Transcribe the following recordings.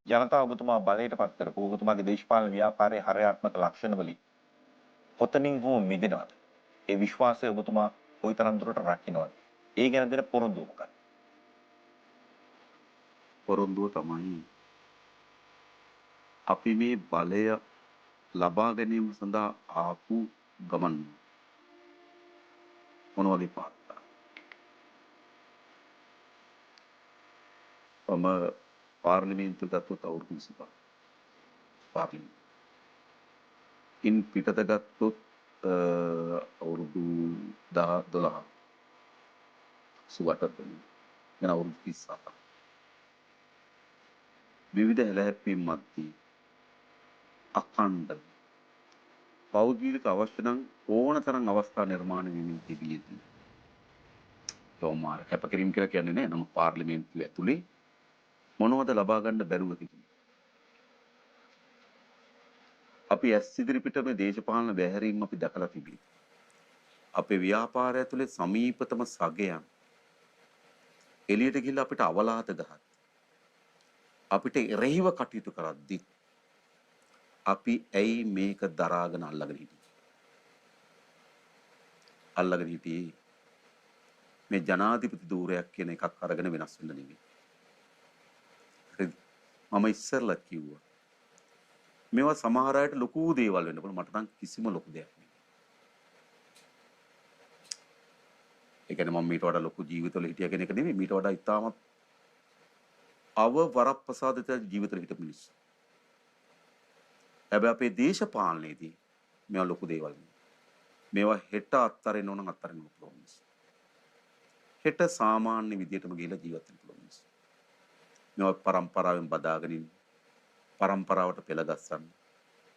ජනතාව ඔබතුමා බලයට පත් කරපු ඔබතුමාගේ දේශපාලන ව්‍යාපාරයේ හරයාත්මක ලක්ෂණ වලින් කොතනින් හෝ මිදෙනවද? ඒ විශ්වාසය ඔබතුමා කොයිතරම් දුරට රකින්නවද? ඒ ගැන දෙන පොරොන්දුව මොකක්ද? පොරොන්දුව තමයි අපි මේ බලය ලබා ගැනීම සඳහා ආපු ගමන් මොන වගේ පාත්තා. මම පාර්ලිමේන්තුව ගත්තොත් අවුරුදු 25. පාර්ලිමේන්තු. ඉන් පිටත ගත්තොත් අවුරුදු 12. සුවටත් වෙන අවුරුදු 37. විවිධ ඇලහැප්පීම් මැද්දේ අඛණ්ඩ පෞද්ගලික අවශ්‍ය නම් ඕනතරම් අවස්ථා නිර්මාණය වෙමින් තිබියදී තෝමාර කැපකිරීම කියලා කියන්නේ නෑ. නමුත් පාර්ලිමේන්තුව ඇතුලේ මොනවද ලබා ගන්න බැරුව තිබුණේ. අපි ඇස් ඉදිරිපිට මේ දේශපාලන බැහැරීම් අපි දැකලා තිබේ. අපේ ව්‍යාපාරය ඇතුලේ සමීපතම සගයන් එළියට ගිහිල්ලා අපිට අවලාද ගහත් අපිට එරෙහිව කටයුතු කරද්දි අපි ඇයි මේක දරාගෙන අල්ලගෙන හිටියේ මේ ජනාධිපති ධූරයක් කියන එකක් අරගෙන වෙනස් වෙන්න නෙමෙයි. හරිද? මම ඉස්සෙල්ලා කිව්වා මේවා සමහර අයට ලොකු දේවල් වෙන්න පුළුවන්. මට නම් කිසිම ලොකු දෙයක් නෙමෙයි. ඒ කියන්නේ මම මීට වඩා ලොකු ජීවිතවල හිටිය කෙනෙක් නෙමෙයි. මීට වඩා ඉතාමත් වරප්‍රසාදිත ජීවිතවල හිටපු මිනිස්සු. හැබැයි අපේ දේශපාලනයේදී මේවා ලොකු දේවල් නෙමෙයි. මේවා හෙට අත්තරින්න ඕන නම් අත්තරින්න පුළුවන් මිනිස්සු. හෙට සාමාන්‍ය විදියටම ගිහිලා ජීවත් වෙන්න පුළුවන් මිනිස්සු. මේවා පරම්පරාවෙන් බදාගෙන ඉන්න. පරම්පරාවට පෙළ ගස්සන්න.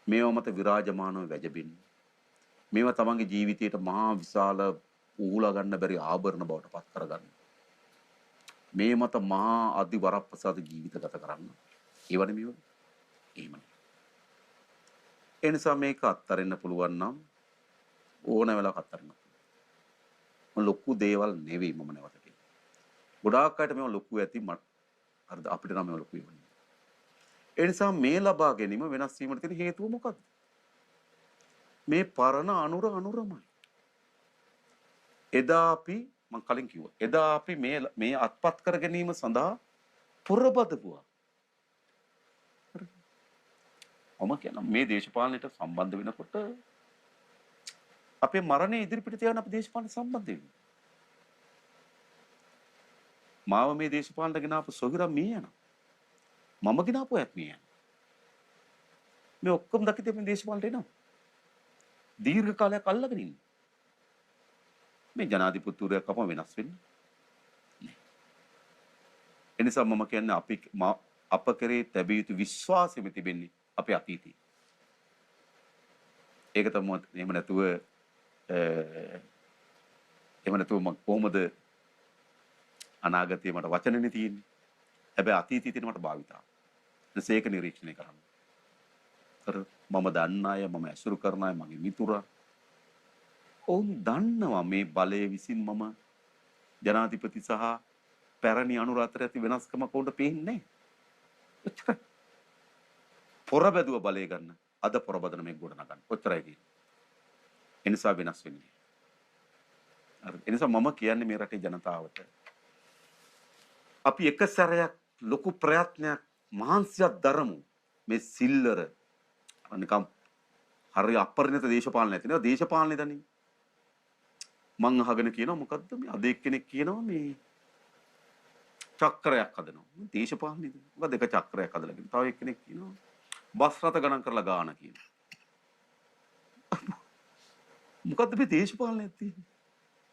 මේවා මත විරාජමානව වැජබෙන්න. මේවා තමන්ගේ ජීවිතයට මහා විශාල ඌලා ගන්න බැරි ආභරණ බවට පත් කරගන්න. මේ මත මහා අධි වරප්‍රසාද ජීවිත ගත කරන්න. ඒවනේ මේවා. එහෙමයි. ඒ නිසා මේක අත්තරින්න පුළුවන් නම් ඕන වෙලාවක අත්තරින්න. ලොකු දේවල් නෙවෙයි මම නැවත කියන්නේ. ගොඩාක් අයට මේවා ලොකු ඇති හරිද අපිට නම් මේවා ලොකු වෙන්නේ. ඒ නිසා මේ ලබා ගැනීම වෙනස් වීමට තියෙන හේතුව මොකක්ද? මේ පරණ අනුරමයි. එදා අපි මම කලින් කිව්වා. එදා අපි මේ අත්පත් කර ගැනීම සඳහා පුරබදපුවා. මම කියන මේ දේශපාලනයට සම්බන්ධ වෙනකොට අපේ මරණය ඉදිරිපිට තියාගෙන අපි දේශපාලන සම්බන්ධ වෙනවා. මාව මේ දේශපාලනට ගෙනාපු සොහිරා මිය යනවා. මම ගෙනාපු ඇත් මිය යනවා. මේ ඔක්කොම දකිතේ මේ දේශපාලනට එනවා. දීර්ඝ කාලයක් අල්ලගෙන ඉන්නේ. මේ ජනාධිපතිතුරයක් අපම වෙනස් වෙන්නේ. එනිසා මම කියන්නේ අප කරේ තැබිය යුතු විශ්වාසෙම තිබෙන්නේ අපේ අතීතයේ. ඒක තමයි එහෙම නැතුව මම කොහොමද අනාගතේ මට වචනෙනේ තියෙන්නේ. හැබැයි අතීතයේ තියෙන මට භාවිතාව. ඒක නිරීක්ෂණය කරන්න. මම දන්න අය, මම ඇසුරු කරන අය, මගේ මිතුරා ඔවුන් දන්නවා මේ බලය විසින් මම ජනාධිපති සහ පැරණි අනුර අතර ඇති වෙනස්කම කොහොමද පේන්නේ නැහැ. පොරබැදුව බලය ගන්න. අද පොරබදන මේ ගොඩ නගන්න. ඔච්චරයි තියෙන්නේ. ඒ නිසා වෙනස් වෙන්නේ. හරි. ඒ නිසා මම කියන්නේ මේ රටේ ජනතාවට අපි එක සැරයක් ලොකු ප්‍රයත්නයක් මහන්සියක් දරමු. මේ සිල්ලර නිකම් හරි අපරිණත දේශපාලන නැති නේ දේශපාලනේ දන්නේ. මං අහගෙන කියනවා මොකද්ද මේ අද එක්කෙනෙක් කියනවා මේ චක්‍රයක් හදනවා. දේශපාලනේද? මොකද එක චක්‍රයක් හදලාගෙන. තව එක්කෙනෙක් කියනවා බස් රථ ගණන් කරලා ගාන කියනවා. මොකද්ද මේ දේශපාලනේ තියෙන්නේ?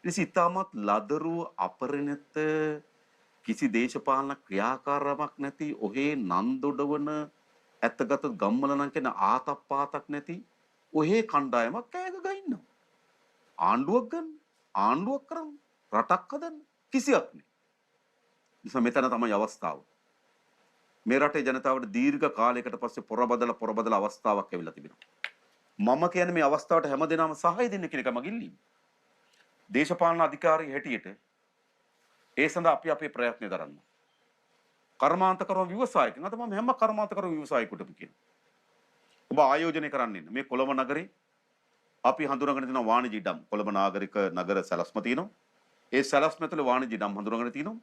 ඉතින් ලදරුව අපරිණත කිසි දේශපාලන ක්‍රියාකාරමක් නැති ඔහේ නන්දොඩවන ඇත්තගත ගම්මල නම් කියන ආතප්පාතක් නැති ඔහේ කණ්ඩායමක් කෑග ගන්නවා. ආණ්ඩුවක් ගන්න, ආණ්ඩුවක් කරන්න, රටක් හදන්න කිසියක් නෑ. නිසා මෙතන තමයි අවස්ථාව. මේ රටේ ජනතාවට දීර්ඝ කාලයකට පස්සේ පොරබදල අවස්ථාවක් ලැබිලා තිබෙනවා. මම කියන්නේ මේ අවස්ථාවට හැමදෙනාම සහාය දෙන්න කියන එක මගේ ඉල්ලීම. දේශපාලන අධිකාරිය හැටියට ඒ සඳහා අපි අපේ ප්‍රයත්න දරන්න. කර්මාන්තකරන ව්‍යවසායකයන්. අද මම හැම කර්මාන්තකරන ව්‍යවසායකයෙකුටම කියනවා. ඔබ ආයෝජනය කරන්න ඉන්න. මේ කොළඹ නගරේ අපි හඳුනාගෙන තියෙන වාණිජ ඉඩම් කොළඹ නාගරික නගර සැලැස්ම තියෙනවා. ඒ සැලැස්ම ඇතුළේ වාණිජ ඉඩම් හඳුනාගෙන තියෙනවා.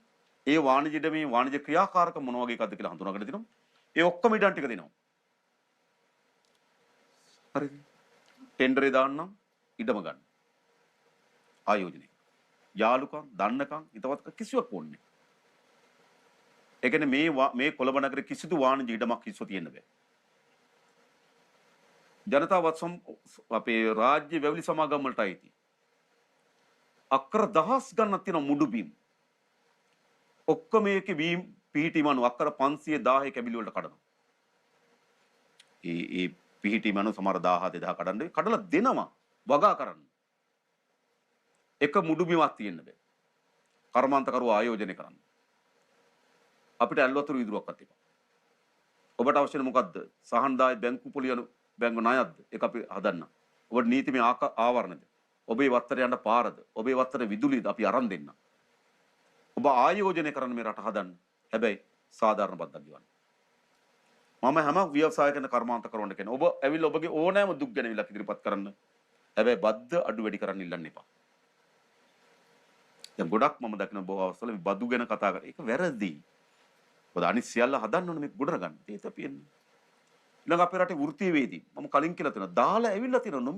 ඒ වාණිජ ඉඩමේ වාණිජ ක්‍රියාකාරකම් මොන වගේ එකක්ද කියලා හඳුනාගෙන තියෙනවා. ඒ ඔක්කොම ඉඩම් ටික දෙනවා. හරිද? ටෙන්ඩරේ දාන්නම් ඉඩම ගන්න. ආයෝජනය. යාළුකම්, දන්නකම්, හිතවත් කිසිවක් ඕනේ. ඒ කියන්නේ මේ කොළඹ නගරේ කිසිදු වාණිජ ඉඩමක් කිසිව තියෙන්න බෑ. ජනතාවත් අපේ රාජ්‍ය වැවිලි සමාගම් වලට අයිති. අක්කර දහස් ගණනක් තියෙන මුඩු බීම්. ඔක්කොම මේකේ බීම් පිහිටීමන අක්කර 510 කැබිලි වලට කඩනවා. ඒ පිහිටීමන සමහර 1000 2000 කඩන්නේ කඩලා දෙනවා වගා කරන්න. එක මුඩු බීමක් තියෙන්න බෑ. කර්මාන්තකරුවෝ ආයෝජනය කරන්න. අපිට ඇල්වතුරු විදුරක්වත් එපා. ඔබට අවශ්‍ය මොකද්ද? සහන්දායි බැංකු පොලියන බැංකු ණයක්ද? ඒක අපි හදන්න. ඔබට නීතිමය ආවරණද? ඔබේ වත්තට යන්න පාරද? ඔබේ වත්තට විදුලිද අපි අරන් දෙන්න. ඔබ ආයෝජනය කරන්න මේ රට හදන්න. හැබැයි සාධාරණ බද්දක් ගෙවන්න. මම හැම ව්‍යවසායකන කර්මාන්ත කරන්න කියන. ඔබ ඇවිල්ලා ඔබගේ ඕනෑම දුක් ගැන විලක් ඉදිරිපත් කරන්න. හැබැයි බද්ද අඩු වැඩි කරන්න ඉල්ලන්න එපා. දැන් ගොඩක් මම දකින බොහෝ අවස්ථවල මේ බදු ගැන කතා කරා. ඒක වැරදි. මොකද අනිත් සියල්ල හදන්න ඕනේ මේක ගොඩන ගන්න. ඒක තපියන්නේ. ඊළඟ අපේ රටේ වෘත්තීයවේදී මම කලින් කියලා තියෙනවා. දාලා ඇවිල්ලා තියෙනවා.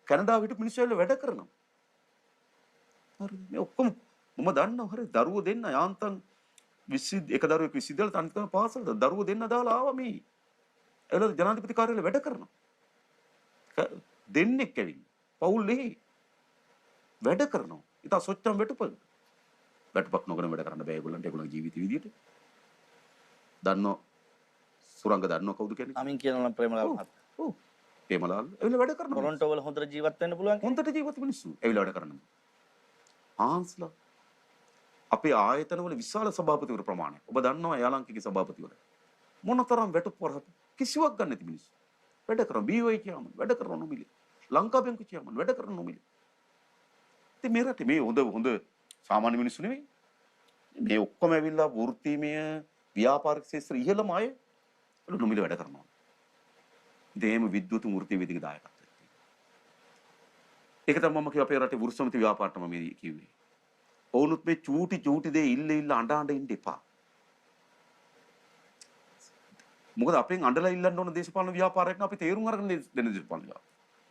කැනඩාව හිටපු මිනිස්සු ඇවිල්ලා වැඩ කරනවා. හරිද? මේ ඔක්කොම මම දන්නවා. හරි දරුවෝ දෙන්න යාන්තම් 20 එක දරුවෙක් 20 දල තනිත් කරන පාසලද දරුවෝ දෙන්න දාලා ආවා මේ. ඇවිල්ලා ජනාධිපති කාර්යාලේ වැඩ කරනවා. දෙන්නෙක් ඇවිල්ලා පවුල්ලේ වැඩ කරනවා. ඉතින් සොච්චම් වැටුපක් නොකරන වැඩ කරන්න බෑ ඒගොල්ලන්ට. ඒගොල්ලන්ගේ ජීවිත විදියට දන්නෝ සුරංග දන්නෝ කවුද කියන්නේ? අමින් කියනවා නම් ප්‍රේමලාල් මහත්තයා. ඔව්. ප්‍රේමලාල් ඇවිල්ලා වැඩ කරනවා. ටොරොන්ටෝ වල හොඳට ජීවත් වෙන්න පුළුවන්. හොඳට ජීවත් මිනිස්සු ඇවිල්ලා වැඩ කරනවා. ආන්ස්ලා අපේ ආයතන වල විශාල සභාපතිවරු ප්‍රමාණයක්. ඔබ දන්නවා යාලංකිකේ සභාපතිවරු. මොනතරම් වැටුප් වරහද කිසිවක් ගන්න නැති මිනිස්සු. වැඩ කරන BOI කියමන් වැඩ කරන නොමිලේ. ලංකා බැංකුව කියමන් වැඩ කරන නොමිලේ. ඉතින් මේ රටේ මේ හොඳ සාමාන්‍ය මිනිස්සු නෙවෙයි. මේ ඔක්කොම ඇවිල්ලා වෘත්තීමය ව්‍යාපාරික ශාස්ත්‍ර ඉහළම අය නොමිලේ වැඩ කරනවා. ඉතින් විද්‍යුත් වෘත්තීය වේදික දායකත්වයක් තියෙනවා. ඒක තමයි මම කිව්ව අපේ රටේ වෘත්ති සමිති ව්‍යාපාරට මම කිව්වේ. ඔවුනුත් මේ චූටි දේ ඉල්ල අඬ ඉන්න එපා. මොකද අපෙන් අඬලා ඉල්ලන්න ඕන දේශපාලන ව්‍යාපාරයක් නේ අපි තේරුම් අරගෙන දෙන දේශපාලන ව්‍යාපාර.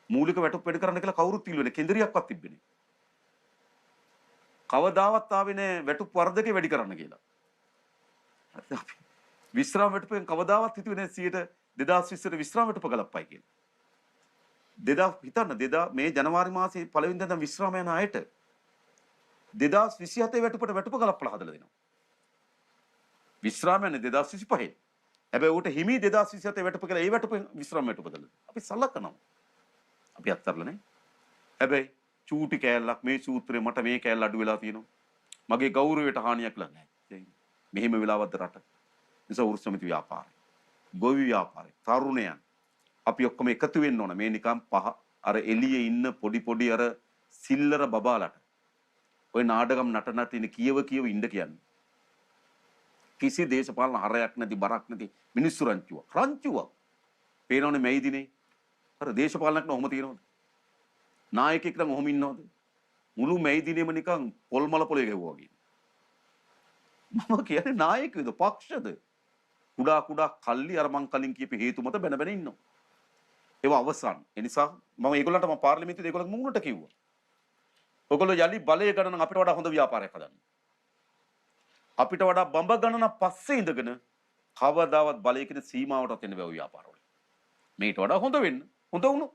මූලික වැටුප් වැඩ කරන්න කියලා කවුරුත් ඉල්ලුවේ කෙන්දරියක්වත් තිබ්බේ නෑ. කවදාවත් ආවේ නෑ වැටුප් වර්ධකේ වැඩි කරන්න කියලා. අපි විශ්‍රාම වැටුපෙන් කවදාවත් හිතුවේ නෑ 2020 විශ්‍රාම වැටුප ගලප්පයි කියලා. 2000 හිතන්න 2000 මේ ජනවාරි මාසේ පළවෙනිදා ඉඳන් විශ්‍රාම යන අයට 2027 වැටුප ගලප්පලා හදලා දෙනවා. විශ්‍රාම යන්නේ 2025. හැබැයි ඌට හිමි 2027 වැටුප කියලා ඒ වැටුපෙන් විශ්‍රාම වැටුප දාලා. අපි සලකනවා. අපි අත්තරලා නේ. හැබැයි චූටි කෑල්ලක් මේ සූත්‍රේ මට මේ කෑල්ල අඩු වෙලා තියෙනවා. මගේ ගෞරවයට හානියක් නැහැ. මෙහෙම වෙලාවක්ද රට. නිසා වෘත්ති සමිති ව්‍යාපාරය. ගොවි ව්‍යාපාරය. තරුණයන් අපි ඔක්කොම එකතු වෙන්න ඕන. මේ නිකන් පහ අර එළියේ ඉන්න පොඩි අර සිල්ලර බබාලට ඔය නාටකම් නටනට ඉන්න කියව ඉන්න කියන්නේ. කිසි දේශපාලන හරයක් නැති බරක් නැති මිනිස්සු රංචුවක්. පේනවනේ මේ දිනේ. අර දේශපාලනයක් නෝම තියෙනවද? නායකයෙක් නම් ඔහොම ඉන්නවද? මුළු මේ දිනේම නිකන් පොල්මල පොලේ ගැහුවා වගේ. මම කියන්නේ නායකයද පක්ෂද? කුඩා කල්ලි අර මං කලින් කියපු හේතු මත බැන ඉන්නවා. ඒව අවසන්. ඒ නිසා මම ඒගොල්ලන්ට පාර්ලිමේන්තුවේ ඒගොල්ලන් මුණට කිව්වා. ඔයගොල්ලෝ යලි බලය ගණන අපිට වඩා හොඳ ව්‍යාපාරයක් හදන්න. අපිට වඩා බඹ ගණන පස්සේ ඉඳගෙන කවදාවත් බලයකට සීමාවටත් එන්න බෑ ව්‍යාපාරවල. මේට වඩා හොඳ වෙන්න. හොඳ වුණොත්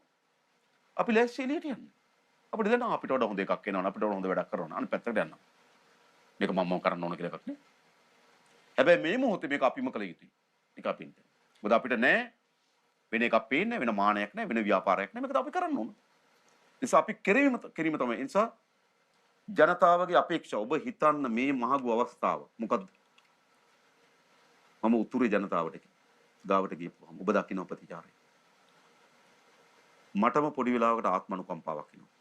අපි ලෑස්ති එළියට යන්න. අපිට දැන් අපිට වඩා හොඳ එකක් එනවා. අපිට වඩා හොඳ වැඩක් කරනවා. අනිත් පැත්තකට යන්න. මේක මම කරන්න ඕන කියලා එකක් නේ. හැබැයි මේ මොහොතේ මේක අපිම කළ යුතුයි. මේක අපින්. මොකද අපිට නෑ වෙන එකක් පේන්නේ වෙන මානයක් නෑ වෙන ව්‍යාපාරයක් නෑ. මේක අපි කරන්න ඕන. නිසා අපි කිරීම තමයි. ඒ නිසා ජනතාවගේ අපේක්ෂා ඔබ හිතන්න මේ මහඟු අවස්ථාව මොකද්ද? මම උතුරේ ජනතාවට ගාවට ගියපුවම ඔබ දකින්න ප්‍රතිචාරය. මටම පොඩි වෙලාවකට ආත්ම අනුකම්පාවක් එනවා.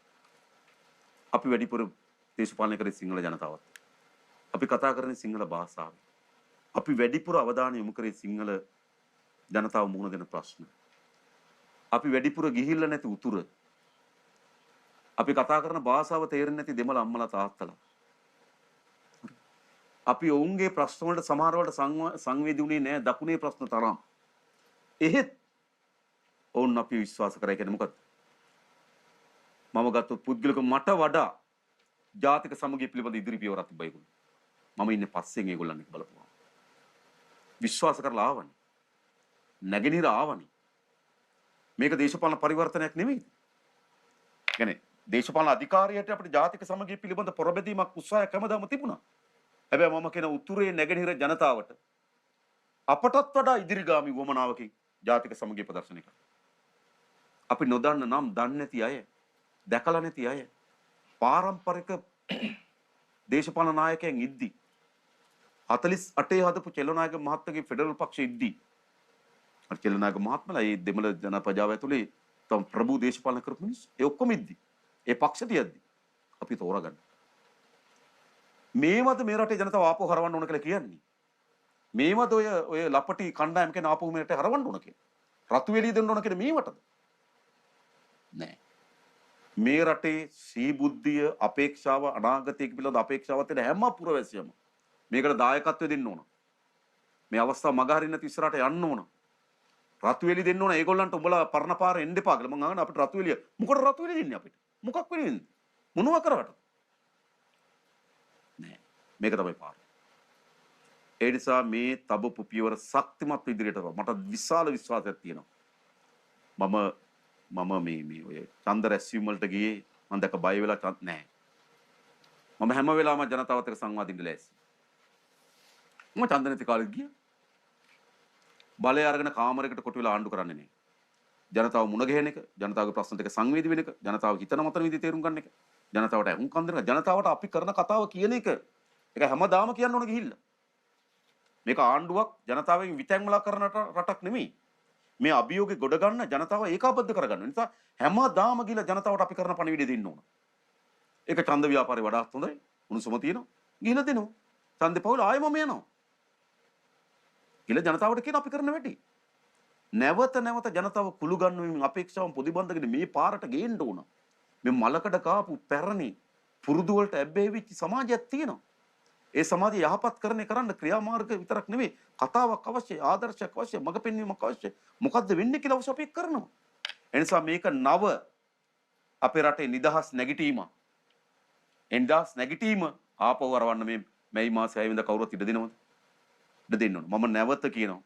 අපි වැඩිපුර දේශපාලනය කරේ සිංහල ජනතාවත්. අපි කතා කරන්නේ සිංහල භාෂාවෙන්. අපි වැඩිපුර අවධානය යොමු කරේ සිංහල ජනතාව මුහුණ දෙන ප්‍රශ්න. අපි වැඩිපුර ගිහිල්ලා නැති උතුර. අපි කතා කරන භාෂාව තේරෙන්නේ නැති දෙමළ අම්මලා තාත්තලා. අපි ඔවුන්ගේ ප්‍රශ්න වලට සමහර වලට සංවේදී වුණේ නැහැ දකුණේ ප්‍රශ්න තරම්. එහෙත් ඔවුන් අපි විශ්වාස කරා කියන්නේ මොකද්ද? මම ගත්තොත් පුද්ගලික මට වඩා ජාතික සමගිය පිළිබඳ ඉදිරි පියවරක් තිබ්බා ඒගොල්ලෝ. මම ඉන්නේ පස්සෙන් ඒගොල්ලන් එක්ක බලපුවා. විශ්වාස කරලා ආවනේ. නැගෙනහිර ආවනේ. මේක දේශපාලන පරිවර්තනයක් නෙමෙයි. කියන්නේ දේශපාලන අධිකාරියට අපිට ජාතික සමගිය පිළිබඳ පොරබැදීමක් උත්සාහයක් හැමදාම තිබුණා. හැබැයි මම කියන උතුරේ නැගෙනහිර ජනතාවට අපටත් වඩා ඉදිරිගාමි වමනාවකින් ජාතික සමගිය ප්‍රදර්ශනය කරා. අපි නොදන්න නම් දන්නේ නැති අය, දැකලා නැති අය, පාරම්පරික දේශපාලන නායකයන් ඉද්දි 48 හදපු චෙලනායක මහත්තයාගේ ෆෙඩරල් පක්ෂෙ ඉද්දි අර චෙලනායක මහත්මලා මේ දෙමළ ජන ප්‍රජාව ඇතුලේ තම ප්‍රභූ දේශපාලන කරපු මිනිස්සු ඒ ඔක්කොම ඉද්දි ඒ පක්ෂ තියද්දි අපි තෝරගන්න මේවද මේ රටේ ජනතාව ආපහු හරවන්න ඕන කියලා කියන්නේ මේවද ඔය ලපටි කණ්ඩායම කියන ආපහු මේ රටේ හරවන්න ඕන කියලා රතු එළිය දෙන්න ඕන කියන මේවටද නෑ මේ රටේ සීබුද්ධිය අපේක්ෂාව අනාගතයේ පිළිබඳ අපේක්ෂාවත් වෙන හැම පුරවැසියම මේකට දායකත්වය දෙන්න ඕන මේ අවස්ථාව මග හරින්න නැති ඉස්සරහට යන්න ඕන රතු එළිය දෙන්න ඕන ඒගොල්ලන්ට උඹලා පරණ පාර එන්න එපා කියලා මං අහන අපිට රතු එළිය මොකටද රතු එළිය දෙන්නේ අපිට මොකක් වෙන්නේ මොනවා කරවට නෑ මේක තමයි පාර ඒ නිසා මේ තබපු පියවර ශක්තිමත් ඉදිරියට මට විශාල විශ්වාසයක් තියෙනවා මම මේ ඔය ඡන්ද රැස්වීම වලට ගියේ මම දැක බය වෙලා නැහැ මම හැම වෙලාවම ජනතාවත් එක්ක සංවාදින්න ලෑස්ති මම ඡන්ද නැති කාලෙත් ගියා බලය අරගෙන කාමරයකට කොට වෙලා ආණ්ඩු කරන්නේ නැහැ ජනතාව මුණ ගැහෙන එක ජනතාවගේ ප්‍රශ්න ටික සංවේදී වෙන එක ජනතාව හිතන මතන විදිහට තේරුම් ගන්න එක ජනතාවට අහුම්කම් දෙන එක ජනතාවට අපි කරන කතාව කියන එක ඒක හැමදාම කියන්න ඕන ගිහිල්ලා මේක ආණ්ඩුවක් ජනතාවෙන් විතැන්වලා කරන රටක් නෙමෙයි මේ අභියෝගේ ගොඩ ගන්න ජනතාව ඒකාබද්ධ කරගන්න නිසා හැමදාම ගිහලා ජනතාවට අපි කරන පණිවිඩය දෙන්න ඕන ඒක ඡන්ද ව්‍යාපාරේ වඩාත් හොඳයි උණුසුම තියෙනවා ගිහලා දෙනවා ඡන්දේ පවුල ආයෙම යනවා ගිහලා ජනතාවට කියන අපි කරන වැඩි නැවත ජනතාව කුළු ගන්නමින් අපේක්ෂාවන් පොදිබන්ධගෙන මේ පාරට ගේන්න ඕන මේ මලකඩ කාපු පැරණි පුරුදු වලට ඇබ්බැහි වෙච්ච සමාජයක් තියෙනවා ඒ සමාජය යහපත් කරන්න ක්‍රියාමාර්ග විතරක් නෙමෙයි කතාවක් අවශ්‍යයි ආදර්ශයක් අවශ්‍යයි මඟ පෙන්වීමක් අවශ්‍යයි මොකද්ද වෙන්නේ කියලා අවශ්‍ය අපි කරනවා ඒ නිසා මේක නව අපේ රටේ නිදහස් නැගිටීම ආපහු වරවන්න මේ මැයි මාසේ 6 වෙනිදා කවුරුත් ඉඩ දෙනවද ඉඩ දෙන්න ඕන මම නැවත කියනවා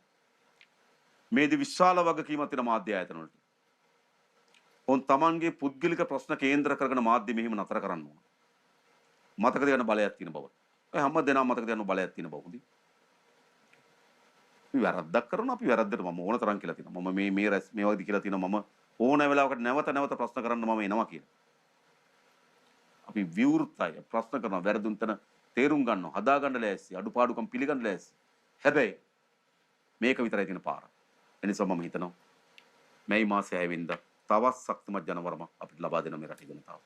මේදි විශාල වගකීමක් තියෙන මාධ්‍ය ආයතන වලට උන් තමන්ගේ පුද්ගලික ප්‍රශ්න කේන්ද්‍ර කරගෙන මාධ්‍ය මෙහිම නතර කරන්න ඕන මතක තියාගන්න බලයක් තියෙන බව හැම දෙනාම මතක තියාගන්න බලයක් තියෙන බව හොඳයි අපි වැරද්දක් කරනවා අපි වැරද්දට මම ඕන තරම් කියලා තියෙනවා මම මේ වගේ කියලා තියෙනවා මම ඕන වෙලාවකට නැවත ප්‍රශ්න කරන්න මම එනවා කියලා අපි විවෘතයි ප්‍රශ්න කරනවා වැරදුන් තැන තේරුම් ගන්නවා හදා ගන්න ලෑස්ති අඩුපාඩුකම් පිළිගන්න ලෑස්ති හැබැයි මේක විතරයි තියෙන පාර එනිසා මම හිතනවා මැයි මාසේ 6 වෙනිදා තවත් ශක්තිමත් ජනවරමක් අපිට ලබා දෙන මේ රටේ ජනතාව